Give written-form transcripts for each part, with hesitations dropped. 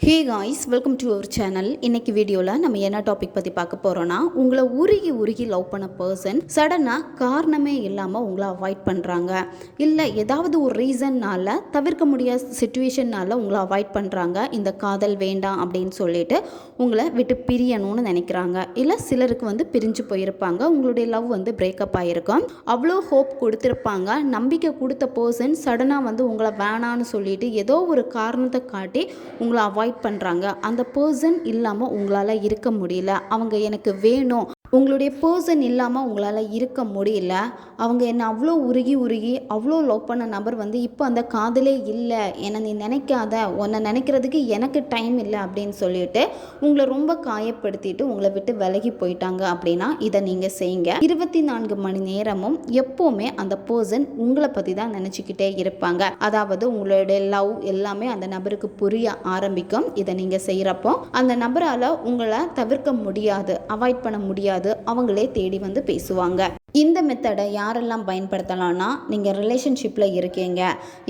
Hey guys, welcome to our channel. இன்னைக்கு வீடியோவில் நம்ம என்ன டாபிக் பற்றி பார்க்க போகிறோன்னா, உங்களை உருகி லவ் பண்ண பர்சன் சடனாக காரணமே இல்லாமல் உங்களை அவாய்ட் பண்ணுறாங்க. இல்லை ஏதாவது ஒரு ரீசன்னால், தவிர்க்க முடியாத சுச்சுவேஷன்னால் உங்களை அவாய்ட் பண்ணுறாங்க. இந்த காதல் வேண்டாம் அப்படின்னு சொல்லிட்டு உங்களை விட்டு பிரியணும்னு நினைக்கிறாங்க. இல்லை சிலருக்கு பிரிஞ்சு போயிருப்பாங்க. உங்களுடைய லவ் பிரேக்கப் ஆகிருக்கும். அவ்வளோ ஹோப் கொடுத்துருப்பாங்க. நம்பிக்கை கொடுத்த பர்சன் சடனாக உங்களை வேணான்னு சொல்லிட்டு ஏதோ ஒரு காரணத்தை காட்டி உங்களை அவாய்ட் பண்ணுறாங்க. அந்த பர்சன் இல்லாமல் உங்களால் இருக்க முடியல. அவங்க எனக்கு வேணும். உங்களுடைய பர்சன் இல்லாமல் உங்களால் இருக்க முடியல. அவங்க என்னை அவ்வளோ உருகி அவ்வளோ லவ் பண்ண நபர் இப்போ அந்த காதலே இல்லை, என்னை நீ நினைக்காத, உன்னை நினைக்கிறதுக்கு எனக்கு டைம் இல்லை அப்படின்னு சொல்லிட்டு உங்களை ரொம்ப காயப்படுத்திட்டு உங்களை விட்டு விலகி போயிட்டாங்க. அப்படின்னா இதை நீங்கள் செய்யுங்க. 24 மணி நேரமும் எப்போவுமே அந்த பர்சன் உங்களை பற்றி தான் நினச்சிக்கிட்டே இருப்பாங்க. அதாவது உங்களுடைய லவ் எல்லாமே அந்த நபருக்கு புரிய ஆரம்பிக்கும். இதை நீங்கள் செய்கிறப்போ அந்த நபரால் உங்களை தவிர்க்க முடியாது, அவாய்ட் பண்ண முடியாது. அவங்களே தேடி பேசுவாங்க. இந்த மெத்தடை யாரெல்லாம் பயன்படுத்தலாம்னா, நீங்கள் ரிலேஷன்ஷிப்பில் இருக்கீங்க,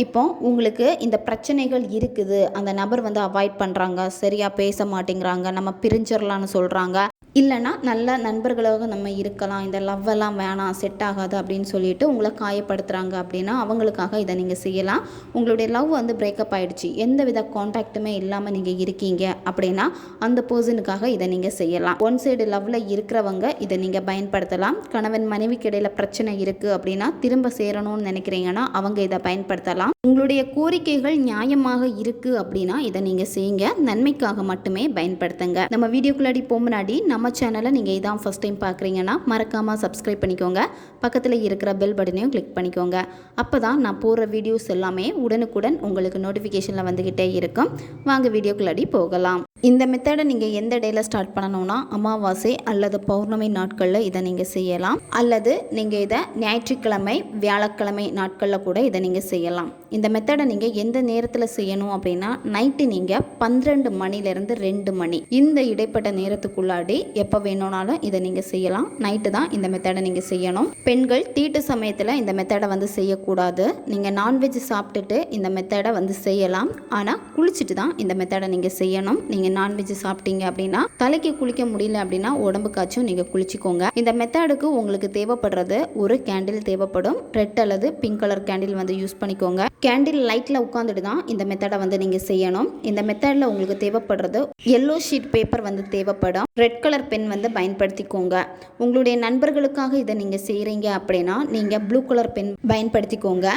இப்போ உங்களுக்கு இந்த பிரச்சனைகள் இருக்குது, அந்த நபர் அவாய்ட் பண்ணுறாங்க, சரியாக பேச மாட்டேங்கிறாங்க, நம்ம பிரிஞ்சிடலான்னு சொல்கிறாங்க, இல்லைனா நல்ல நண்பர்களாக நம்ம இருக்கலாம், இந்த லவ்வெல்லாம் வேணாம், செட் ஆகாது அப்படின்னு சொல்லிட்டு உங்களை காயப்படுத்துகிறாங்க. அப்படின்னா அவங்களுக்காக இதை நீங்கள் செய்யலாம். உங்களுடைய லவ் பிரேக்கப் ஆகிடுச்சு, எந்த வித கான்டாக்டுமே இல்லாமல் நீங்கள் இருக்கீங்க அப்படின்னா அந்த பர்சனுக்காக இதை நீங்கள் செய்யலாம். ஒன் சைடு லவ்வில் இருக்கிறவங்க இதை நீங்கள் பயன்படுத்தலாம். கணவன் மனைவிக்கு இடையில பிரச்சனை இருக்குது அப்படின்னா, திரும்ப சேரணும்னு நினைக்கிறீங்கன்னா அவங்க இதை பயன்படுத்தலாம். உங்களுடைய கோரிக்கைகள் நியாயமாக இருக்குது அப்படின்னா இதை நீங்கள் செய்யுங்க. நன்மைக்காக மட்டுமே பயன்படுத்துங்க. நம்ம வீடியோக்குள்ளாடி முன்னாடி நம்ம சேனலை நீங்கள் இதான் ஃபஸ்ட் டைம் பார்க்குறீங்கன்னா மறக்காமல் சப்ஸ்கிரைப் பண்ணிக்கோங்க. பக்கத்தில் இருக்கிற பெல் பட்டனையும் கிளிக் பண்ணிக்கோங்க. அப்போ தான் நான் போடுற வீடியோஸ் எல்லாமே உடனுக்குடன் உங்களுக்கு நோட்டிஃபிகேஷனில் வந்துக்கிட்டே இருக்கும். வாங்க வீடியோக்குள்ளாடி போகலாம். இந்த மெத்தடை நீங்கள் எந்த டேயில் ஸ்டார்ட் பண்ணணும்னா, அமாவாசை அல்லது பௌர்ணமி நாட்களில் இதை நீங்கள் செய்யலாம். அல்லது நீங்கள் இதை ஞாயிற்றுக்கிழமை வியாழக்கிழமை நாட்களில் கூட இதை நீங்கள் செய்யலாம். இந்த மெத்தடை நீங்கள் எந்த நேரத்தில் செய்யணும் அப்படின்னா, நைட்டு நீங்கள் 12 மணிலேருந்து 2 மணி இந்த இடைப்பட்ட நேரத்துக்குள்ளாடி எப்போ வேணும்னாலும் இதை நீங்கள் செய்யலாம். நைட்டு தான் இந்த மெத்தடை நீங்கள் செய்யணும். பெண்கள் தீட்டு சமயத்தில் இந்த மெத்தடை செய்யக்கூடாது. நீங்கள் நான்வெஜ் சாப்பிட்டுட்டு இந்த மெத்தடை செய்யலாம். ஆனால் குளிச்சுட்டு தான் இந்த மெத்தடை நீங்கள் செய்யணும். நீங்கள் நான்வெஜ் சாப்பிட்டீங்க அப்படின்னா, தலைக்கு குளிக்க முடியல அப்படின்னா உடம்புக்காச்சும் நீங்கள் குளிச்சுக்கோங்க. இந்த மெத்தடுக்கு உங்களுக்கு தேவைப்படுறது ஒரு கேண்டில் தேவைப்படும். ரெட் அல்லது பிங்க் கலர் கேண்டில் யூஸ் பண்ணிக்கோங்க. கேண்டில் லைட்டில் உட்காந்துட்டு தான் இந்த மெத்தடை நீங்கள் செய்யணும். இந்த மெத்தடில் உங்களுக்கு தேவைப்படுறது எல்லோ ஷீட் பேப்பர் தேவைப்படும். ரெட் கலர் பென் பயன்படுத்திக்கோங்க. உங்களுடைய நண்பர்களுக்காக இதை நீங்கள் செய்கிறீங்க அப்படின்னா நீங்கள் ப்ளூ கலர் பென் பயன்படுத்திக்கோங்க.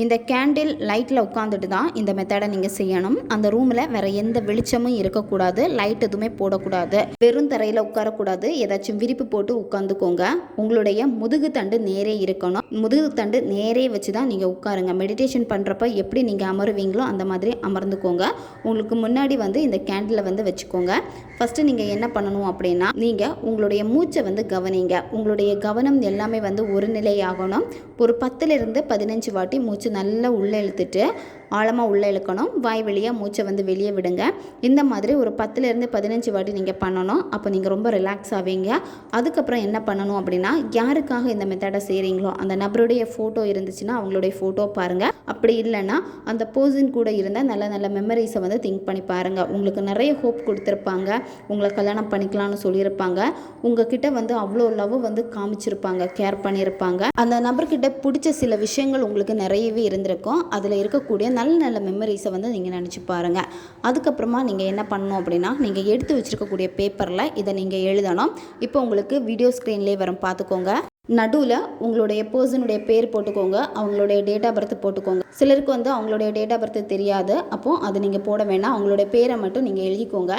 இந்த கேண்டில் லைட்டில் உட்காந்துட்டு தான் இந்த மெத்தடை நீங்கள் செய்யணும். அந்த ரூமில் வேறு எந்த வெளிச்சமும் இருக்கக்கூடாது, லைட் எதுவுமே போடக்கூடாது, வெறும் தரையில் உட்காரக்கூடாது, ஏதாச்சும் விரிப்பு போட்டு உட்காந்துக்கோங்க. உங்களுடைய முதுகு தண்டு நேரே இருக்கணும். முதுகு தண்டு நேரே வச்சு தான் நீங்கள் உட்காருங்க. மெடிடேஷன் பண்ணுறப்ப எப்படி நீங்கள் அமருவீங்களோ அந்த மாதிரி அமர்ந்துக்கோங்க. உங்களுக்கு முன்னாடி இந்த கேண்டிலை வச்சுக்கோங்க. ஃபஸ்ட்டு நீங்கள் என்ன பண்ணணும் அப்படின்னா, நீங்கள் உங்களுடைய மூச்சை கவனிங்க. உங்களுடைய கவனம் எல்லாமே ஒரு நிலையாகணும். ஒரு 10லிருந்து 15 வாட்டி மூச்சு நல்லா உள்ளே இழுத்துட்டு ஆழமாக உள்ளே இழுக்கணும். வாய் வெளியே மூச்சை வெளியே விடுங்க. இந்த மாதிரி ஒரு 10லிருந்து 15 வாட்டி நீங்கள் பண்ணணும். அப்போ நீங்கள் ரொம்ப ரிலாக்ஸ் ஆவீங்க. அதுக்கப்புறம் என்ன பண்ணணும் அப்படின்னா, யாருக்காக இந்த மெத்தடை செய்கிறீங்களோ அந்த நபருடைய ஃபோட்டோ இருந்துச்சுன்னா அவங்களுடைய ஃபோட்டோ பாருங்கள். அப்படி இல்லைன்னா அந்த பர்சன் கூட இருந்த நல்ல நல்ல மெமரிஸை திங்க் பண்ணி பாருங்கள். உங்களுக்கு நிறைய ஹோப் கொடுத்துருப்பாங்க, உங்களை கல்யாணம் பண்ணிக்கலாம்னு சொல்லியிருப்பாங்க, உங்ககிட்ட அவ்வளோ லவ் காமிச்சிருப்பாங்க, கேர் பண்ணியிருப்பாங்க. அந்த நபர்கிட்ட பிடிச்ச சில விஷயங்கள் உங்களுக்கு நிறையவே இருந்திருக்கும். அதில் இருக்கக்கூடிய நல்ல நல்ல மெமரிஸை நீங்கள் நினச்சி பாருங்கள். அதுக்கப்புறமா நீங்கள் என்ன பண்ணணும் அப்படின்னா, நீங்கள் எடுத்து வச்சுருக்கக்கூடிய பேப்பரில் இதை நீங்கள் எழுதணும். இப்போ உங்களுக்கு வீடியோ ஸ்க்ரீன்லேயே வரும், பார்த்துக்கோங்க. நடுவில் உங்களுடைய பர்சனுடைய பேர் போட்டுக்கோங்க, அவங்களுடைய டேட் ஆஃப் பர்த் போட்டுக்கோங்க. சிலருக்கு அவங்களுடைய டேட் ஆஃப் பர்த் தெரியாது, அப்போது அது நீங்கள் போட வேண்டாம். அவங்களுடைய பேரை மட்டும் நீங்கள் எழுதிக்கோங்க.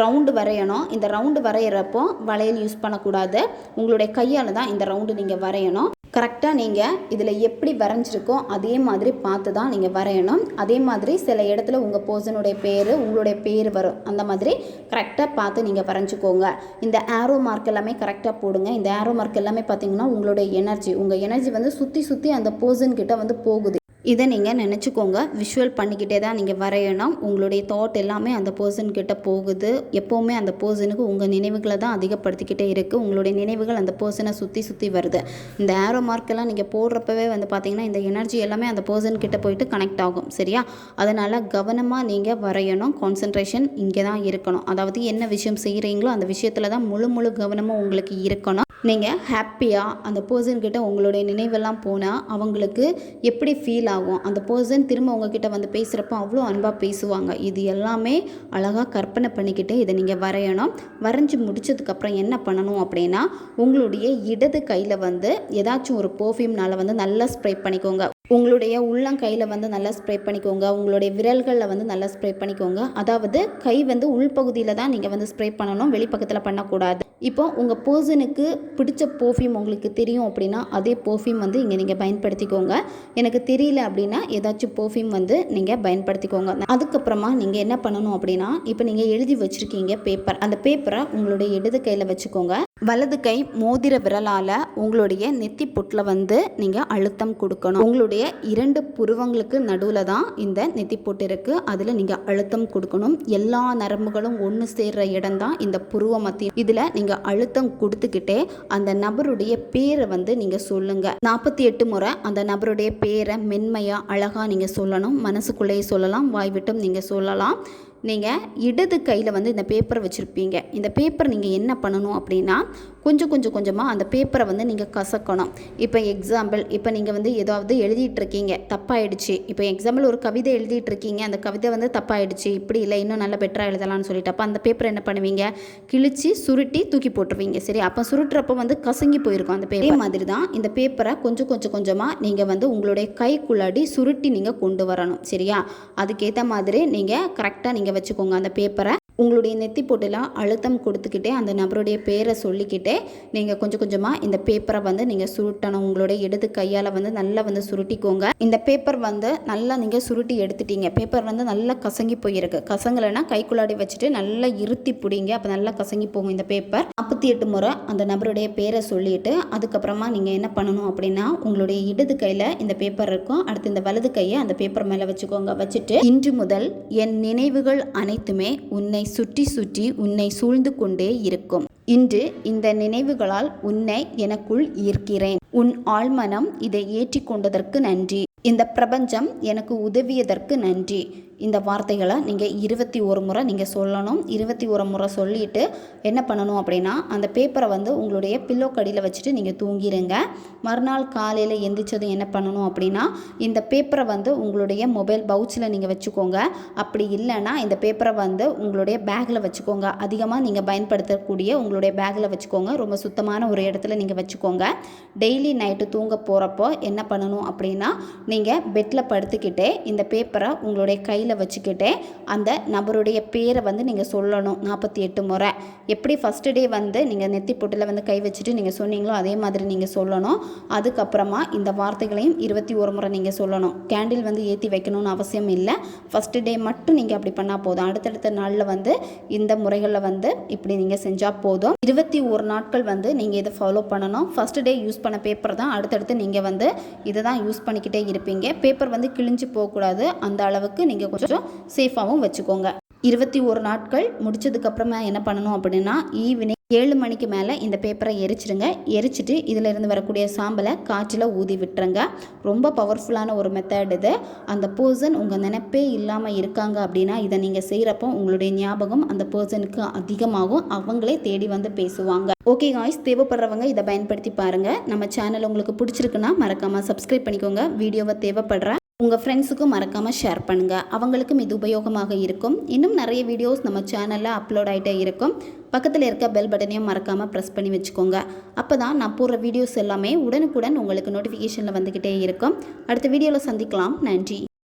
ரவுண்டு வரையணும். இந்த ரவுண்டு வரைகிறப்போ வளையல் யூஸ் பண்ணக்கூடாது. உங்களுடைய கையால் தான் இந்த ரவுண்டு நீங்கள் வரையணும். கரெக்டாக நீங்கள் இதில் எப்படி வரைஞ்சிருக்கோ அதே மாதிரி பார்த்து தான் நீங்கள் வரையணும். அதே மாதிரி சில இடத்துல உங்கள் பர்சனுடைய பேர் உங்களுடைய பேர் வரும். அந்த மாதிரி கரெக்டாக பார்த்து நீங்கள் வரைஞ்சிக்கோங்க. இந்த ஆரோ மார்க் எல்லாமே கரெக்டாக போடுங்க. இந்த ஆரோ மார்க் எல்லாமே பார்த்தீங்கன்னா உங்களுடைய எனர்ஜி, உங்கள் எனர்ஜி சுற்றி சுற்றி அந்த பர்சன் கிட்ட போகுது. இதை நீங்கள் நினச்சிக்கோங்க. விஷுவல் பண்ணிக்கிட்டே தான் நீங்கள் வரையணும். உங்களுடைய தாட் எல்லாமே அந்த பர்சன்கிட்ட போகுது. எப்போவுமே அந்த பர்சனுக்கு உங்கள் நினைவுகளை தான் அதிகப்படுத்திக்கிட்டே இருக்குது. உங்களுடைய நினைவுகள் அந்த பர்சனை சுற்றி சுற்றி வருது. இந்த ஏரோ மார்க்கெல்லாம் நீங்கள் போடுறப்பவே வந்து பார்த்திங்கன்னா இந்த எனர்ஜி எல்லாமே அந்த பர்சன்கிட்ட போயிட்டு கனெக்ட் ஆகும். சரியா? அதனால் கவனமாக நீங்கள் வரையணும். கான்சன்ட்ரேஷன் இங்கே தான் இருக்கணும். அதாவது என்ன விஷயம் செய்கிறீங்களோ அந்த விஷயத்தில் தான் முழு கவனமும் உங்களுக்கு இருக்கணும். நீங்கள் ஹாப்பியாக அந்த பர்சன்கிட்ட உங்களுடைய நினைவெல்லாம் போனால் அவங்களுக்கு எப்படி ஃபீல் ஆகும், அந்த பர்சன் திரும்ப உங்ககிட்ட வந்து பேசுகிறப்போ அவ்வளோ அன்பாக பேசுவாங்க. இது எல்லாமே அழகாக கற்பனை பண்ணிக்கிட்டு இதை நீங்கள் வரையணும். வரைஞ்சி முடித்ததுக்கப்புறம் என்ன பண்ணணும் அப்படின்னா, உங்களுடைய இடது கையில் வந்து ஏதாச்சும் ஒரு பர்ஃப்யூம்னால் வந்து நல்லா ஸ்ப்ரே பண்ணிக்கோங்க. உங்களுடைய உள்ளங்கையில் வந்து நல்லா ஸ்ப்ரே பண்ணிக்கோங்க. உங்களுடைய விரல்களில் வந்து நல்லா ஸ்ப்ரே பண்ணிக்கோங்க. அதாவது கை வந்து உள்பகுதியில் தான் நீங்கள் வந்து ஸ்ப்ரே பண்ணணும், வெளிப்பக்கத்தில் பண்ணக்கூடாது. இப்போ உங்கள் பர்சனுக்கு பிடிச்ச பர்ஃப்யூம் உங்களுக்கு தெரியும் அப்படின்னா அதே பர்ஃப்யூம் வந்து இங்கே நீங்கள் பயன்படுத்திக்கோங்க. எனக்கு தெரியல அப்படின்னா ஏதாச்சும் பர்ஃப்யூம் வந்து நீங்கள் பயன்படுத்திக்கோங்க. அதுக்கப்புறமா நீங்கள் என்ன பண்ணணும் அப்படின்னா, இப்போ நீங்கள் எழுதி வச்சுருக்கீங்க பேப்பர். அந்த பேப்பரை உங்களுடைய இடது கையில் வச்சுக்கோங்க. வலது கை மோதிர விரலால் உங்களுடைய நெத்தி பொட்டில் வந்து நீங்கள் அழுத்தம் கொடுக்கணும். உங்களுடைய 2 புருவங்களுக்கு நடுவில் தான் இந்த நெத்தி பொட்டு இருக்குது. அதில் நீங்கள் அழுத்தம் கொடுக்கணும். எல்லா நரம்புகளும் ஒன்று சேர்கிற இடம் தான் இந்த புருவ மத்தியம். இதில் நீங்கள் அழுத்தம் கொடுத்துக்கிட்டே அந்த நபருடைய பேரை வந்து நீங்கள் சொல்லுங்கள். 48 முறை அந்த நபருடைய பேரை மென்மையாக அழகாக நீங்கள் சொல்லணும். மனசுக்குள்ளேயே சொல்லலாம், வாய் விட்டும் நீங்கள் சொல்லலாம். நீங்கள் இடது கையில் வந்து இந்த பேப்பரை வச்சுருப்பீங்க. இந்த பேப்பர் நீங்கள் என்ன பண்ணணும் அப்படின்னா, கொஞ்சமாக அந்த பேப்பரை வந்து நீங்கள் கசக்கணும். இப்போ எக்ஸாம்பிள், இப்போ நீங்கள் வந்து ஏதாவது எழுதிட்டுருக்கீங்க, தப்பாயிடுச்சு. இப்போ எக்ஸாம்பிள் ஒரு கவிதை எழுதிட்டுருக்கீங்க, அந்த கவிதை வந்து தப்பாயிடுச்சு, இப்படி இல்லை இன்னும் நல்லா பெட்டராக எழுதலாம்னு சொல்லிட்டு அப்போ அந்த பேப்பரை என்ன பண்ணுவீங்க, கிழிச்சு சுருட்டி தூக்கி போட்டுருவீங்க. சரி, அப்போ சுருட்டுறப்போ வந்து கசங்கி போயிருக்கும் அந்த பேப்பர். மாதிரி தான் இந்த பேப்பரை கொஞ்சமாக நீங்கள் வந்து உங்களுடைய கைக்குள்ளாடி சுருட்டி நீங்கள் கொண்டு வரணும். சரியா? அதுக்கேற்ற மாதிரி நீங்கள் கரெக்டாக நீங்கள் வச்சுக்கோங்க. அந்த பேப்பரை உங்களுடைய நெத்தி போட்டுலாம் அழுத்தம் கொடுத்துக்கிட்டே அந்த நபருடைய பேரை சொல்லிக்கிட்டே நீங்கள் கொஞ்சமாக இந்த பேப்பரை வந்து நீங்கள் சுருட்டணும். உங்களுடைய இடது கையால் வந்து நல்லா வந்து சுருட்டிக்கோங்க. இந்த பேப்பர் வந்து நல்லா நீங்கள் சுருட்டி எடுத்துட்டீங்க. பேப்பர் வந்து நல்லா கசங்கி போயிருக்கு. கசங்கலைன்னா கைக்குள்ளாடி வச்சுட்டு நல்லா இருத்தி பிடிங்க. அப்போ நல்லா கசங்கி போகும் இந்த பேப்பர். 48 முறை அந்த நபருடைய பேரை சொல்லிட்டு அதுக்கப்புறமா நீங்கள் என்ன பண்ணணும் அப்படின்னா, உங்களுடைய இடது கையில் இந்த பேப்பர் இருக்கும். அடுத்து இந்த வலது கையை அந்த பேப்பர் மேலே வச்சுக்கோங்க. வச்சுட்டு, இன்று முதல் என் நினைவுகள் அனைத்துமே உன்னை சுற்றி உன்னை சூழ்ந்து கொண்டே இருக்கும். இன்று இந்த நினைவுகளால் உன்னை எனக்குள் ஈர்க்கிறேன். உன் ஆழ்மனம் இதை ஏற்றிக்கொண்டதற்கு நன்றி. இந்த பிரபஞ்சம் எனக்கு உதவியதற்கு நன்றி. இந்த வார்த்தைகளை நீங்கள் 21 முறை நீங்கள் சொல்லணும். 21 முறை சொல்லிவிட்டு என்ன பண்ணணும் அப்படின்னா, அந்த பேப்பரை வந்து உங்களுடைய பில்லோ கடியில் வச்சுட்டு நீங்கள் தூங்கிடுங்க. மறுநாள் காலையில் எந்திரிச்சதும் என்ன பண்ணணும் அப்படின்னா, இந்த பேப்பரை வந்து உங்களுடைய மொபைல் பவுச்சில் நீங்கள் வச்சுக்கோங்க. அப்படி இல்லைன்னா இந்த பேப்பரை வந்து உங்களுடைய பேக்கில் வச்சுக்கோங்க. அதிகமாக நீங்கள் பயன்படுத்தக்கூடிய உங்களுடைய பேக்கில் வச்சுக்கோங்க. ரொம்ப சுத்தமான ஒரு இடத்துல நீங்கள் வச்சுக்கோங்க. டெய்லி நைட்டு தூங்க போகிறப்போ என்ன பண்ணணும் அப்படின்னா, நீங்கள் பெட்டில் படுத்துக்கிட்டே இந்த பேப்பரை உங்களுடைய கையில் வச்சுக்கிட்டே அந்த நபருடைய பேரை வந்து நீங்கள் சொல்லணும் 48 முறை. எப்படி ஃபஸ்ட்டு டே வந்து நீங்கள் நெத்தி பொட்டில் வந்து கை வச்சுட்டு நீங்கள் சொன்னீங்களோ அதே மாதிரி நீங்கள் சொல்லணும். அதுக்கப்புறமா இந்த வார்த்தைகளையும் 21 முறை நீங்கள் சொல்லணும். கேண்டில் வந்து ஏற்றி வைக்கணும்னு அவசியம் இல்லை. ஃபஸ்ட்டு டே மட்டும் நீங்கள் அப்படி பண்ணால் போதும். அடுத்தடுத்த நாளில் வந்து இந்த முறைகளில் வந்து இப்படி நீங்கள் செஞ்சால் போதும். 21 நாட்கள் வந்து நீங்கள் இதை ஃபாலோ பண்ணணும். ஃபஸ்ட்டு டே யூஸ் பண்ண பேப்பர் தான் அடுத்தடுத்து நீங்கள் வந்து இதை தான் யூஸ் பண்ணிக்கிட்டே இருப்பீங்க. பேப்பர் வந்து கிழிஞ்சு போகக்கூடாது. அந்த அளவுக்கு நீங்கள் கொஞ்சம் சேஃபாகவும் வச்சுக்கோங்க. 21 நாட்கள் முடிச்சதுக்கப்புறமா என்ன பண்ணணும் அப்படின்னா, ஈவினிங் 7 மணிக்கு மேலே இந்த பேப்பரை எரிச்சிடுங்க. எரிச்சிட்டு இதிலிருந்து வரக்கூடிய சாம்பலை காற்றில் ஊதி விட்டுருங்க. ரொம்ப பவர்ஃபுல்லான ஒரு மெத்தட் இது. அந்த பர்சன் உங்கள் நினைப்பே இல்லாமல் இருக்காங்க அப்படின்னா இதை நீங்கள் செய்கிறப்போ உங்களுடைய ஞாபகம் அந்த பர்சனுக்கு அதிகமாகும். அவங்களே தேடி வந்து பேசுவாங்க. ஓகே காய்ஸ், தேவைப்படுறவங்க இதை பயன்படுத்தி பாருங்கள். நம்ம சேனல் உங்களுக்கு பிடிச்சிருக்குன்னா மறக்காமல் சப்ஸ்கிரைப் பண்ணிக்கோங்க. வீடியோவை தேவைப்படுற உங்கள் ஃப்ரெண்ட்ஸுக்கும் மறக்காமல் ஷேர் பண்ணுங்கள். அவங்களுக்கும் இது உபயோகமாக இருக்கும். இன்னும் நிறைய வீடியோஸ் நம்ம சேனலில் அப்லோட் ஆகிட்டே இருக்கும். பக்கத்தில் இருக்க பெல் பட்டனையும் மறக்காமல் ப்ரெஸ் பண்ணி வச்சுக்கோங்க. அப்போ தான் நான் போடுற வீடியோஸ் எல்லாமே உடனுக்குடன் உங்களுக்கு நோட்டிஃபிகேஷனில் வந்துக்கிட்டே இருக்கும். அடுத்த வீடியோவில் சந்திக்கலாம். நன்றி.